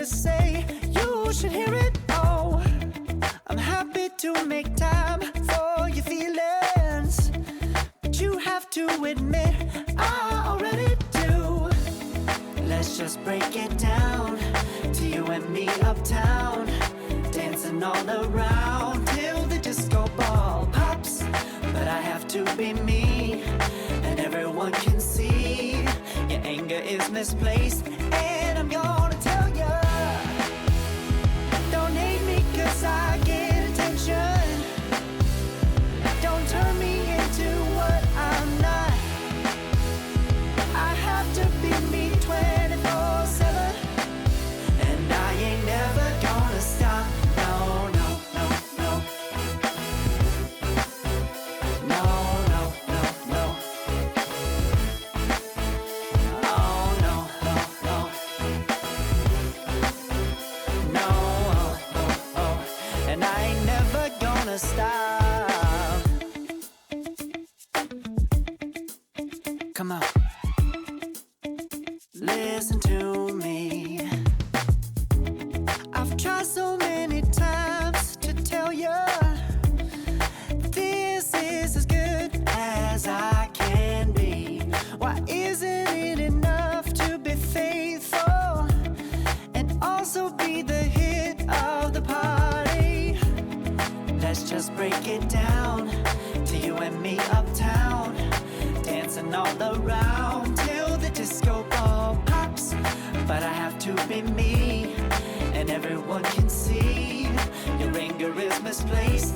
say, you should hear it. Oh, I'm happy to make time for your feelings, but you have to admit I already do. Let's just break it down to you and me uptown, dancing all around till the disco ball pops. But I have to be me, and everyone can see your anger is misplaced. And I'm gonna tell ya, don't hate me 'cause I get attention. Don't turn me into what I'm not. I have to be me 24/7, and I ain't never gonna stop. No, no, no, no. No, no, no, no. Oh, no, no, no. No, oh, oh, oh. And I ain't never gonna stop. Come on. Listen to me. I've tried so many times to tell you this is as good as I can be. Why isn't it enough to be faithful and also be the hit of the party? Let's just break it down to you and me uptown, dancing all around till the disco ball pops. But I have to be me, and everyone can see your anger is misplaced.